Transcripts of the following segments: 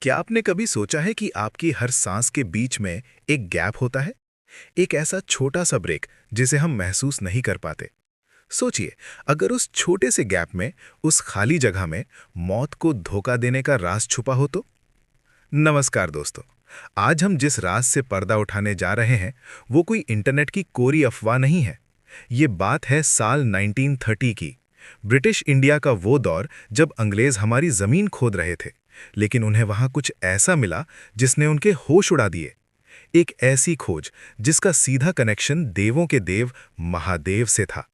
क्या आपने कभी सोचा है कि आपकी हर सांस के बीच में एक गैप होता है? एक ऐसा छोटा सा ब्रेक जिसे हम महसूस नहीं कर पाते। सोचिए, अगर उस छोटे से गैप में, उस खाली जगह में मौत को धोखा देने का राज छुपा हो तो? नमस्कार दोस्तों। आज हम जिस राज से पर्दा उठाने जा रहे हैं, वो कोई इंटरनेट की कोरी अफवाह नहीं है। ये बात है साल 1930 की। ब्रिटिश इंडिया का वो दौर जब अंग्रेज हमारी जमीन खोद रहे थे, लेकिन उन्हें वहां कुछ ऐसा मिला जिसने उनके होश उड़ा दिए। एक ऐसी खोज जिसका सीधा कनेक्शन देवों के देव महादेव से था।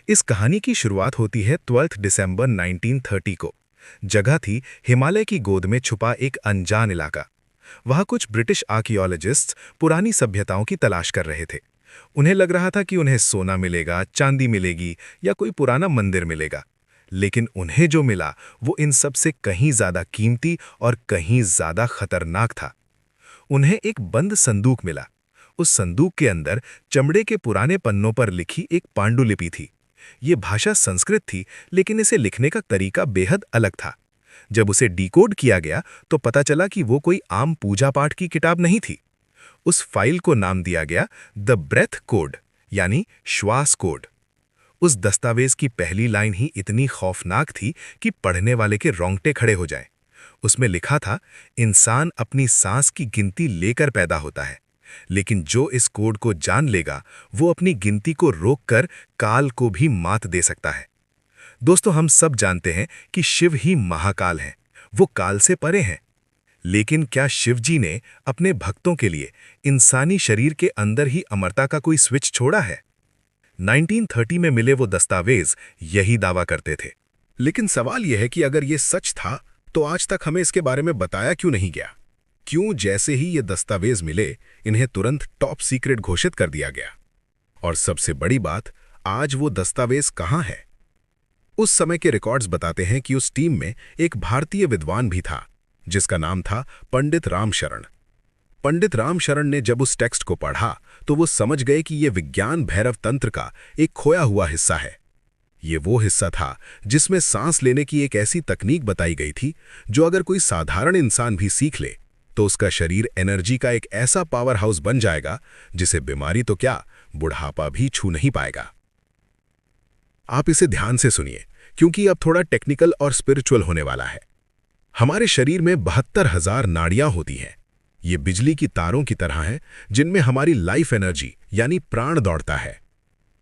इस कहानी की शुरुआत होती है 12 दिसंबर 1930 को। जगह थी हिमालय की गोद में छुपा एक अनजान इलाका। वहां कुछ ब्रिटिश आर्कियोलॉजिस्ट्स पुरानी सभ्यताओं की तलाश कर रहे थे। उन्हें लग रहा था कि उन्हें सोना मिलेगा, चांदी मिलेगी या कोई पुराना मंदिर मिलेगा। लेकिन उन्हें जो मिला वो इन सब से कहीं ज्यादा कीमती और कहीं ज्यादा खतरनाक था। उन्हें एक बंद संदूक मिला। उस संदूक के अंदर चमड़े के पुराने पन्नों पर लिखी एक पांडुलिपि थी। ये भाषा संस्कृत थी, लेकिन इसे लिखने का तरीका बेहद अलग था। जब उसे डिकोड किया गया तो पता चला कि वो कोई आम पूजा पाठ की किताब नहीं थी। उस फाइल को नाम दिया गया द ब्रेथ कोड, यानी श्वास कोड। उस दस्तावेज की पहली लाइन ही इतनी खौफनाक थी कि पढ़ने वाले के रोंगटे खड़े हो जाएं। उसमें लिखा था, इंसान अपनी सांस की गिनती लेकर पैदा होता है, लेकिन जो इस कोड को जान लेगा वो अपनी गिनती को रोककर काल को भी मात दे सकता है। दोस्तों, हम सब जानते हैं कि शिव ही महाकाल हैं, वो काल से परे हैं। लेकिन क्या शिवजी ने अपने भक्तों के लिए इंसानी शरीर के अंदर ही अमरता का कोई स्विच छोड़ा है? 1930 में मिले वो दस्तावेज यही दावा करते थे। लेकिन सवाल यह है कि अगर ये सच था तो आज तक हमें इसके बारे में बताया क्यों नहीं गया? क्यों जैसे ही ये दस्तावेज मिले इन्हें तुरंत टॉप सीक्रेट घोषित कर दिया गया? और सबसे बड़ी बात, आज वो दस्तावेज कहां है? उस समय के रिकॉर्ड्स बताते हैं कि उस टीम में एक भारतीय विद्वान भी था जिसका नाम था पंडित रामशरण। पंडित रामशरण ने जब उस टेक्स्ट को पढ़ा तो वो समझ गए कि यह विज्ञान भैरव तंत्र का एक खोया हुआ हिस्सा है। ये वो हिस्सा था जिसमें सांस लेने की एक ऐसी तकनीक बताई गई थी जो अगर कोई साधारण इंसान भी सीख ले तो उसका शरीर एनर्जी का एक ऐसा पावर हाउस बन जाएगा जिसे बीमारी तो क्या, बुढ़ापा भी छू नहीं पाएगा। आप इसे ध्यान से सुनिए, क्योंकि अब थोड़ा टेक्निकल और स्पिरिचुअल होने वाला है। हमारे शरीर में 72,000 नाड़ियां होती हैं। ये बिजली की तारों की तरह हैं जिनमें हमारी लाइफ एनर्जी यानी प्राण दौड़ता है।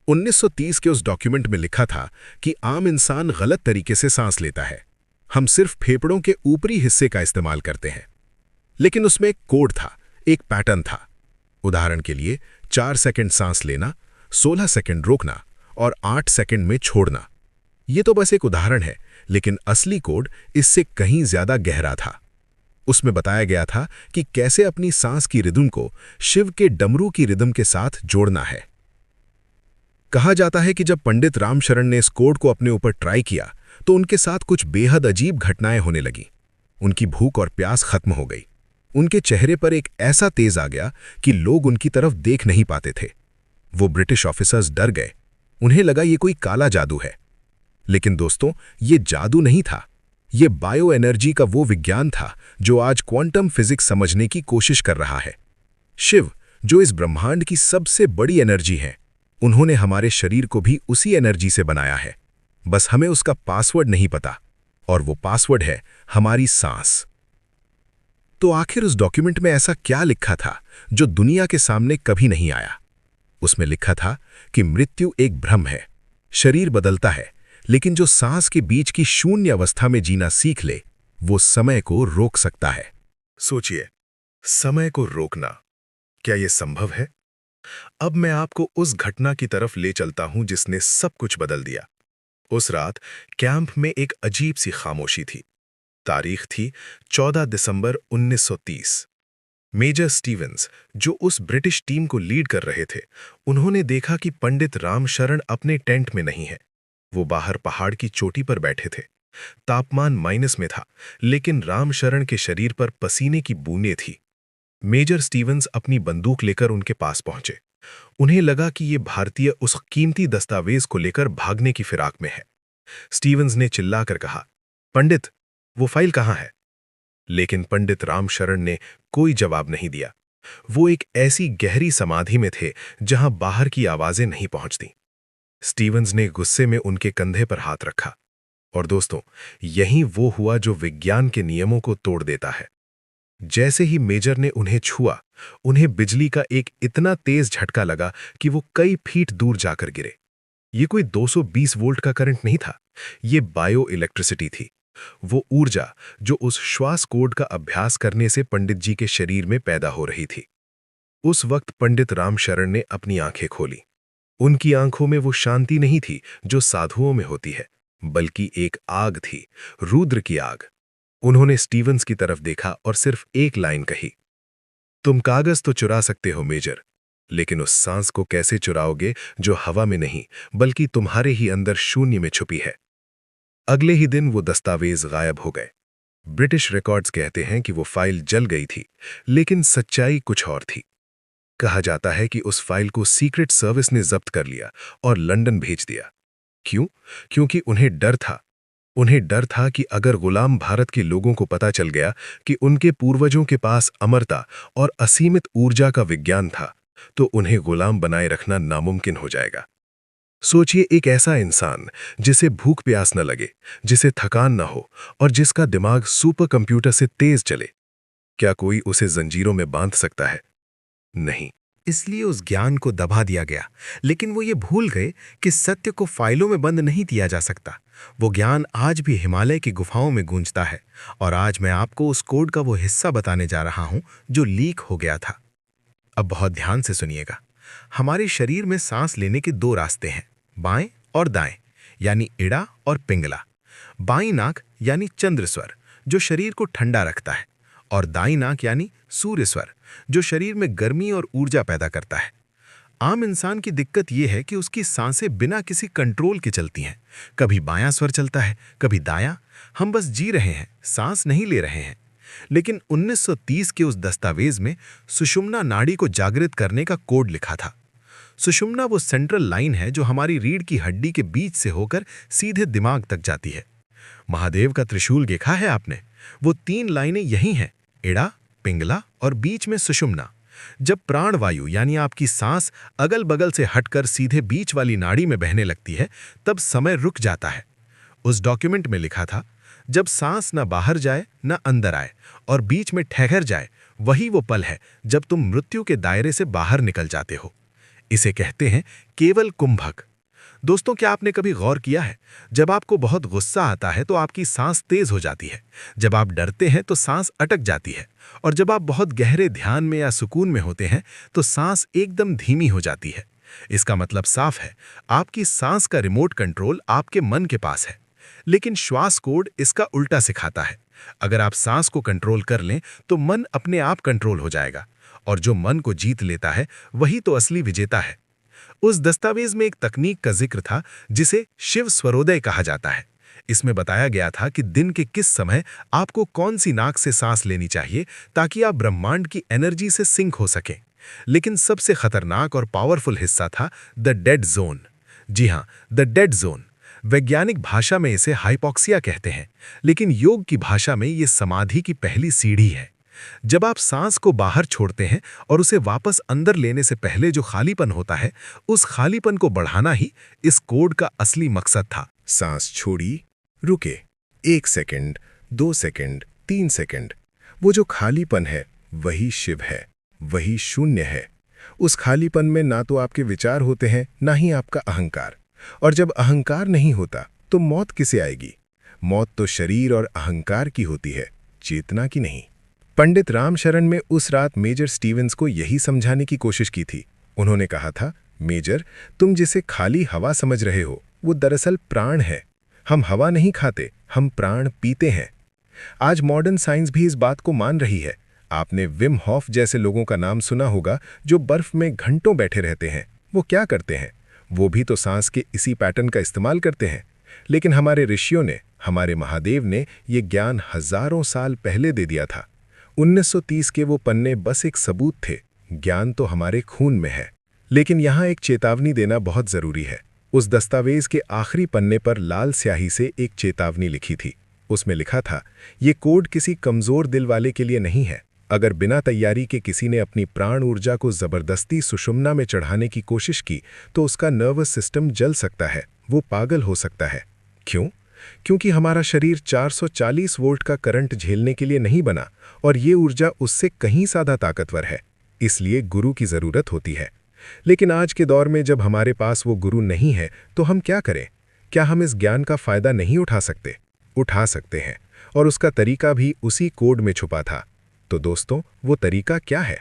1930 के उस डॉक्यूमेंट में लिखा था कि आम इंसान गलत तरीके से सांस लेता है। हम सिर्फ फेफड़ों के ऊपरी हिस्से का इस्तेमाल करते हैं। लेकिन उसमें एक कोड था, एक पैटर्न था। उदाहरण के लिए 4 सेकंड सांस लेना, 16 सेकंड रोकना और 8 सेकंड में छोड़ना। ये तो बस एक उदाहरण है, लेकिन असली कोड इससे कहीं ज्यादा गहरा था। उसमें बताया गया था कि कैसे अपनी सांस की रिदम को शिव के डमरू की रिदम के साथ जोड़ना है। कहा जाता है कि जब पंडित रामशरण ने इस कोड को अपने ऊपर ट्राई किया तो उनके साथ कुछ बेहद अजीब घटनाएं होने लगी। उनकी भूख और प्यास खत्म हो गई। उनके चेहरे पर एक ऐसा तेज आ गया कि लोग उनकी तरफ देख नहीं पाते थे। वो ब्रिटिश ऑफिसर्स डर गए। उन्हें लगा ये कोई काला जादू है। लेकिन दोस्तों, ये जादू नहीं था। ये बायो एनर्जी का वो विज्ञान था जो आज क्वांटम फिजिक्स समझने की कोशिश कर रहा है। शिव, जो इस ब्रह्मांड की सबसे बड़ी एनर्जी है, उन्होंने हमारे शरीर को भी उसी एनर्जी से बनाया है। बस हमें उसका पासवर्ड नहीं पता, और वो पासवर्ड है हमारी सांस। तो आखिर उस डॉक्यूमेंट में ऐसा क्या लिखा था जो दुनिया के सामने कभी नहीं आया? उसमें लिखा था कि मृत्यु एक भ्रम है, शरीर बदलता है, लेकिन जो सांस के बीच की शून्य अवस्था में जीना सीख ले वो समय को रोक सकता है। सोचिए, समय को रोकना, क्या यह संभव है? अब मैं आपको उस घटना की तरफ ले चलता हूं जिसने सब कुछ बदल दिया। उस रात कैंप में एक अजीब सी खामोशी थी। तारीख थी 14 दिसंबर 1930। मेजर स्टीवंस, जो उस ब्रिटिश टीम को लीड कर रहे थे, उन्होंने देखा कि पंडित रामशरण अपने टेंट में नहीं है। वो बाहर पहाड़ की चोटी पर बैठे थे। तापमान माइनस में था, लेकिन रामशरण के शरीर पर पसीने की बूंदें थी। मेजर स्टीवंस अपनी बंदूक लेकर उनके पास पहुंचे। उन्हें लगा कि ये भारतीय उस कीमती दस्तावेज को लेकर भागने की फिराक में है। स्टीवंस ने चिल्लाकर कहा, पंडित, वो फाइल कहाँ है? लेकिन पंडित रामशरण ने कोई जवाब नहीं दिया। वो एक ऐसी गहरी समाधि में थे जहां बाहर की आवाजें नहीं पहुंचती। स्टीवंस ने गुस्से में उनके कंधे पर हाथ रखा। और दोस्तों, यही वो हुआ जो विज्ञान के नियमों को तोड़ देता है। जैसे ही मेजर ने उन्हें छुआ, उन्हें बिजली का एक इतना तेज झटका लगा कि वो कई फीट दूर जाकर गिरे। ये कोई 220 वोल्ट का करंट नहीं था, ये बायो इलेक्ट्रिसिटी थी। वो ऊर्जा जो उस श्वास कोड का अभ्यास करने से पंडित जी के शरीर में पैदा हो रही थी। उस वक्त पंडित रामशरण ने अपनी आंखें खोली। उनकी आंखों में वो शांति नहीं थी जो साधुओं में होती है, बल्कि एक आग थी, रुद्र की आग। उन्होंने स्टीवंस की तरफ देखा और सिर्फ एक लाइन कही, तुम कागज तो चुरा सकते हो मेजर, लेकिन उस सांस को कैसे चुराओगे जो हवा में नहीं बल्कि तुम्हारे ही अंदर शून्य में छुपी है। अगले ही दिन वो दस्तावेज गायब हो गए। ब्रिटिश रिकॉर्ड्स कहते हैं कि वो फाइल जल गई थी, लेकिन सच्चाई कुछ और थी। कहा जाता है कि उस फाइल को सीक्रेट सर्विस ने जब्त कर लिया और लंदन भेज दिया। क्यों? क्योंकि उन्हें डर था कि अगर गुलाम भारत के लोगों को पता चल गया कि उनके पूर्वजों के पास अमरता और असीमित ऊर्जा का विज्ञान था, तो उन्हें गुलाम बनाए रखना नामुमकिन हो जाएगा। सोचिए, एक ऐसा इंसान जिसे भूख प्यास न लगे, जिसे थकान न हो और जिसका दिमाग सुपर कंप्यूटर से तेज चले। क्या कोई उसे जंजीरों में बांध सकता है? नहीं। इसलिए उस ज्ञान को दबा दिया गया। लेकिन वो ये भूल गए कि सत्य को फाइलों में बंद नहीं किया जा सकता। वो ज्ञान आज भी हिमालय की गुफाओं में गूंजता है। और आज मैं आपको उस कोड का वो हिस्सा बताने जा रहा हूं जो लीक हो गया था। अब बहुत ध्यान से सुनिएगा। हमारे शरीर में सांस लेने के दो रास्ते हैं, बाएं और दाएं, यानी इड़ा और पिंगला। बाईं नाक यानी चंद्र स्वर, जो शरीर को ठंडा रखता है, और दाईं नाक यानी सूर्य स्वर, जो शरीर में गर्मी और ऊर्जा पैदा करता है। आम इंसान की दिक्कत यह है कि उसकी सांसें बिना किसी कंट्रोल के चलती हैं। कभी बायां स्वर चलता है, कभी दायां। हम बस जी रहे हैं, सांस नहीं ले रहे हैं। लेकिन 1930 के उस दस्तावेज में सुषुम्ना नाड़ी को जागृत करने का कोड लिखा था। सुषुम्ना वो सेंट्रल लाइन है जो हमारी रीढ़ की हड्डी के बीच से होकर सीधे दिमाग तक जाती है। महादेव का त्रिशूल देखा है आपने? वो 3 लाइनें यही हैं, इड़ा, पिंगला और बीच में सुषुम्ना। जब प्राणवायु यानी आपकी सांस अगल बगल से हटकर सीधे बीच वाली नाड़ी में बहने लगती है, तब समय रुक जाता है। उस डॉक्यूमेंट में लिखा था, जब सांस न बाहर जाए न अंदर आए और बीच में ठहर जाए, वही वो पल है जब तुम मृत्यु के दायरे से बाहर निकल जाते हो। इसे कहते हैं केवल कुंभक। दोस्तों, क्या आपने कभी गौर किया है, जब आपको बहुत गुस्सा आता है तो आपकी सांस तेज हो जाती है, जब आप डरते हैं तो सांस अटक जाती है, और जब आप बहुत गहरे ध्यान में या सुकून में होते हैं तो सांस एकदम धीमी हो जाती है। इसका मतलब साफ है, आपकी सांस का रिमोट कंट्रोल आपके मन के पास है। लेकिन श्वास कोड इसका उल्टा सिखाता है। अगर आप सांस को कंट्रोल कर लें तो मन अपने आप कंट्रोल हो जाएगा, और जो मन को जीत लेता है वही तो असली विजेता है। उस दस्तावेज में एक तकनीक का जिक्र था जिसे शिव स्वरोदय कहा जाता है। इसमें बताया गया था कि दिन के किस समय आपको कौन सी नाक से सांस लेनी चाहिए ताकि आप ब्रह्मांड की एनर्जी से सिंक हो सकें। लेकिन सबसे खतरनाक और पावरफुल हिस्सा था द डेड जोन। जी हाँ, द डेड जोन। वैज्ञानिक भाषा में इसे हाइपोक्सिया कहते हैं, लेकिन योग की भाषा में ये समाधि की पहली सीढ़ी है। जब आप सांस को बाहर छोड़ते हैं और उसे वापस अंदर लेने से पहले जो खालीपन होता है, उस खालीपन को बढ़ाना ही इस कोड का असली मकसद था। सांस छोड़ी, रुके, 1 सेकंड, 2 सेकंड, 3 सेकंड। वो जो खालीपन है वही शिव है, वही शून्य है। उस खालीपन में ना तो आपके विचार होते हैं, ना ही आपका अहंकार। और जब अहंकार नहीं होता तो मौत किसे आएगी? मौत तो शरीर और अहंकार की होती है, चेतना की नहीं। पंडित रामशरण में उस रात मेजर स्टीवंस को यही समझाने की कोशिश की थी। उन्होंने कहा था, मेजर, तुम जिसे खाली हवा समझ रहे हो वो दरअसल प्राण है। हम हवा नहीं खाते, हम प्राण पीते हैं। आज मॉडर्न साइंस भी इस बात को मान रही है। आपने विम हॉफ जैसे लोगों का नाम सुना होगा जो बर्फ में घंटों बैठे रहते हैं। वो क्या करते हैं? वो भी तो सांस के इसी पैटर्न का इस्तेमाल करते हैं। लेकिन हमारे ऋषियों ने, हमारे महादेव ने ये ज्ञान हजारों साल पहले दे दिया था। 1930 के वो पन्ने बस एक सबूत थे। ज्ञान तो हमारे खून में है। लेकिन यहाँ एक चेतावनी देना बहुत जरूरी है। उस दस्तावेज के आखिरी पन्ने पर लाल स्याही से एक चेतावनी लिखी थी। उसमें लिखा था, ये कोड किसी कमज़ोर दिल वाले के लिए नहीं है। अगर बिना तैयारी के किसी ने अपनी प्राण ऊर्जा को ज़बरदस्ती सुषुम्ना में चढ़ाने की कोशिश की तो उसका नर्वस सिस्टम जल सकता है, वो पागल हो सकता है। क्यों? क्योंकि हमारा शरीर 440 वोल्ट का करंट झेलने के लिए नहीं बना और ये ऊर्जा उससे कहीं ज़्यादा ताकतवर है। इसलिए गुरु की ज़रूरत होती है। लेकिन आज के दौर में जब हमारे पास वो गुरु नहीं है तो हम क्या करें? क्या हम इस ज्ञान का फ़ायदा नहीं उठा सकते? उठा सकते हैं, और उसका तरीका भी उसी कोड में छुपा था। तो दोस्तों, वो तरीका क्या है?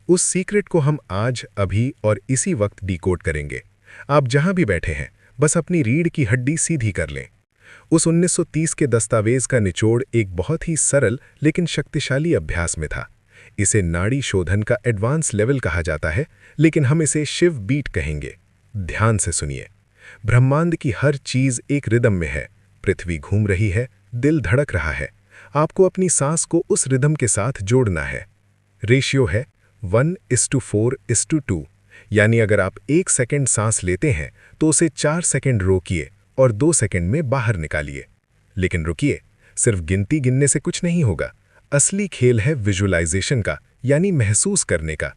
उस सीक्रेट को हम आज, अभी और इसी वक्त डिकोड करेंगे। आप जहां भी बैठे हैं, बस अपनी रीढ़ की हड्डी सीधी कर लें। उस 1930 के दस्तावेज का निचोड़ एक बहुत ही सरल लेकिन शक्तिशाली अभ्यास में था। इसे नाड़ी शोधन का एडवांस लेवल कहा जाता है, लेकिन हम इसे शिव बीट कहेंगे। ध्यान से सुनिए। ब्रह्मांड की हर चीज एक रिदम में है। पृथ्वी घूम रही है, दिल धड़क रहा है। आपको अपनी सांस को उस रिदम के साथ जोड़ना है। रेशियो है 1:4:2, यानी अगर आप 1 सेकंड सांस लेते हैं तो उसे 4 सेकंड रोकिए और 2 सेकंड में बाहर निकालिए। लेकिन रुकिए, सिर्फ गिनती गिनने से कुछ नहीं होगा। असली खेल है विजुअलाइजेशन का, यानी महसूस करने का।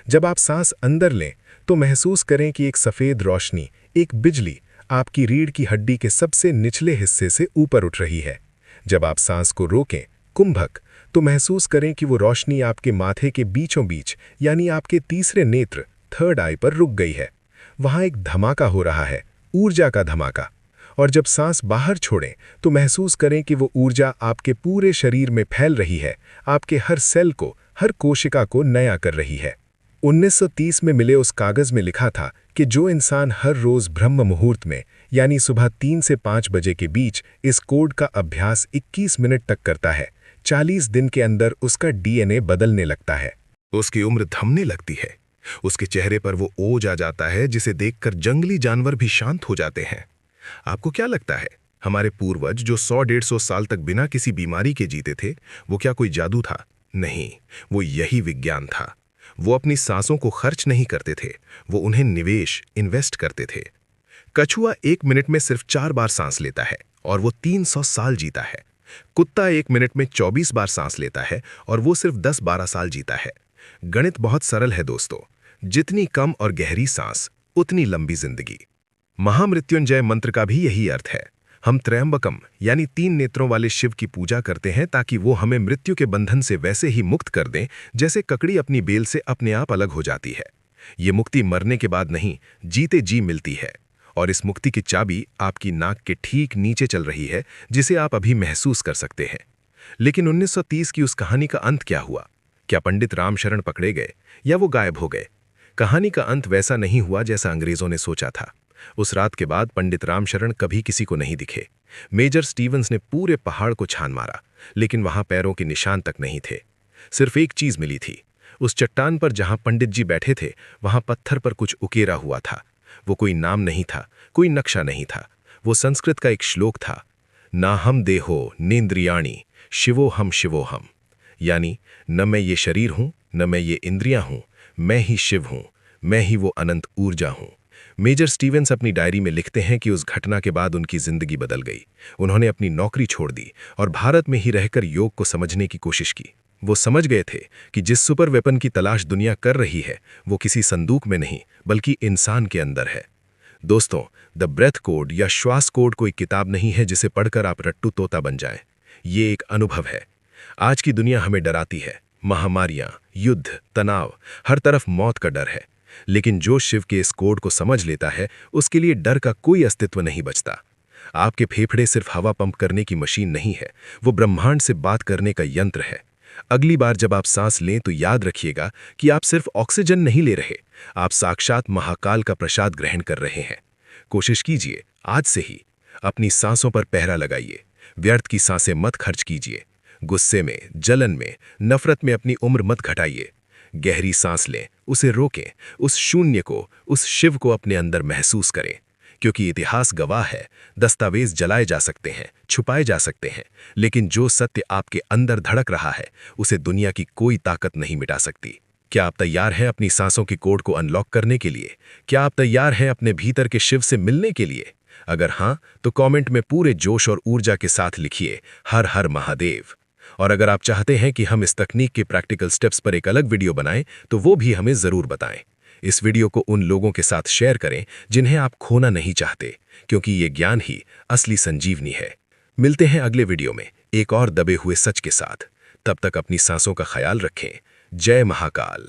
जब आप सांस अंदर लें तो महसूस करें कि एक सफ़ेद रोशनी, एक बिजली आपकी रीढ़ की हड्डी के सबसे निचले हिस्से से ऊपर उठ रही है। जब आप सांस को रोकें, कुंभक, तो महसूस करें कि वो रोशनी आपके माथे के बीचों बीच, यानी आपके तीसरे नेत्र, थर्ड आई पर रुक गई है। वहाँ एक धमाका हो रहा है, ऊर्जा का धमाका। और जब सांस बाहर छोड़ें तो महसूस करें कि वो ऊर्जा आपके पूरे शरीर में फैल रही है, आपके हर सेल को, हर कोशिका को नया कर रही है। 1930 में मिले उस कागज में लिखा था कि जो इंसान हर रोज ब्रह्म मुहूर्त में, यानी सुबह 3 से 5 बजे के बीच इस कोड का अभ्यास 21 मिनट तक करता है, 40 दिन के अंदर उसका डीएनए बदलने लगता है। उसकी उम्र थमने लगती है। उसके चेहरे पर वो ओज आ जाता है जिसे देखकर जंगली जानवर भी शांत हो जाते हैं। आपको क्या लगता है, हमारे पूर्वज जो 100-150 साल तक बिना किसी बीमारी के जीते थे, वो क्या कोई जादू था? नहीं, वो यही विज्ञान था। वो अपनी सांसों को खर्च नहीं करते थे, वो उन्हें निवेश, इन्वेस्ट करते थे। कछुआ 1 मिनट में सिर्फ 4 बार सांस लेता है और वो 300 साल जीता है। कुत्ता 1 मिनट में 24 बार सांस लेता है और वो सिर्फ 10-12 साल जीता है। गणित बहुत सरल है दोस्तों, जितनी कम और गहरी सांस, उतनी लंबी जिंदगी। महामृत्युंजय मंत्र का भी यही अर्थ है। हम त्रयंबकम, यानी 3 नेत्रों वाले शिव की पूजा करते हैं ताकि वो हमें मृत्यु के बंधन से वैसे ही मुक्त कर दें जैसे ककड़ी अपनी बेल से अपने आप अलग हो जाती है। ये मुक्ति मरने के बाद नहीं, जीते जी मिलती है। और इस मुक्ति की चाबी आपकी नाक के ठीक नीचे चल रही है, जिसे आप अभी महसूस कर सकते हैं। लेकिन 1930 की उस कहानी का अंत क्या हुआ? क्या पंडित रामशरण पकड़े गए या वो गायब हो गए? कहानी का अंत वैसा नहीं हुआ जैसा अंग्रेजों ने सोचा था। उस रात के बाद पंडित रामशरण कभी किसी को नहीं दिखे। मेजर स्टीवंस ने पूरे पहाड़ को छान मारा, लेकिन वहां पैरों के निशान तक नहीं थे। सिर्फ एक चीज मिली थी। उस चट्टान पर जहां पंडित जी बैठे थे, वहां पत्थर पर कुछ उकेरा हुआ था। वो कोई नाम नहीं था, कोई नक्शा नहीं था। वो संस्कृत का एक श्लोक था, ना हम देहो नेन्द्रियाणी शिवोहम शिवोहम, यानी न मैं ये शरीर हूं, न मैं ये इंद्रियां हूं, मैं ही शिव हूं, मैं ही वो अनंत ऊर्जा हूं। मेजर स्टीवंस अपनी डायरी में लिखते हैं कि उस घटना के बाद उनकी जिंदगी बदल गई। उन्होंने अपनी नौकरी छोड़ दी और भारत में ही रहकर योग को समझने की कोशिश की। वो समझ गए थे कि जिस सुपर वेपन की तलाश दुनिया कर रही है, वो किसी संदूक में नहीं बल्कि इंसान के अंदर है। दोस्तों, द ब्रेथ कोड या श्वास कोड कोई किताब नहीं है जिसे पढ़कर आप रट्टू तोता बन जाएं। ये एक अनुभव है। आज की दुनिया हमें डराती है, महामारियां, युद्ध, तनाव, हर तरफ मौत का डर है। लेकिन जो शिव के इस कोड को समझ लेता है, उसके लिए डर का कोई अस्तित्व नहीं बचता। आपके फेफड़े सिर्फ हवा पंप करने की मशीन नहीं है, वो ब्रह्मांड से बात करने का यंत्र है। अगली बार जब आप सांस लें तो याद रखिएगा कि आप सिर्फ ऑक्सीजन नहीं ले रहे, आप साक्षात महाकाल का प्रसाद ग्रहण कर रहे हैं। कोशिश कीजिए आज से ही, अपनी सांसों पर पहरा लगाइए। व्यर्थ की सांसें मत खर्च कीजिए। गुस्से में, जलन में, नफरत में अपनी उम्र मत घटाइए। गहरी सांस लें, उसे रोकें, उस शून्य को, उस शिव को अपने अंदर महसूस करें। क्योंकि इतिहास गवाह है, दस्तावेज जलाए जा सकते हैं, छुपाए जा सकते हैं, लेकिन जो सत्य आपके अंदर धड़क रहा है, उसे दुनिया की कोई ताकत नहीं मिटा सकती। क्या आप तैयार हैं अपनी सांसों की कोड को अनलॉक करने के लिए? क्या आप तैयार हैं अपने भीतर के शिव से मिलने के लिए? अगर हाँ, तो कमेंट में पूरे जोश और ऊर्जा के साथ लिखिए हर हर महादेव। और अगर आप चाहते हैं कि हम इस तकनीक के प्रैक्टिकल स्टेप्स पर एक अलग वीडियो बनाएं, तो वो भी हमें ज़रूर बताएं। इस वीडियो को उन लोगों के साथ शेयर करें जिन्हें आप खोना नहीं चाहते, क्योंकि ये ज्ञान ही असली संजीवनी है। मिलते हैं अगले वीडियो में एक और दबे हुए सच के साथ। तब तक अपनी सांसों का ख्याल रखें। जय महाकाल।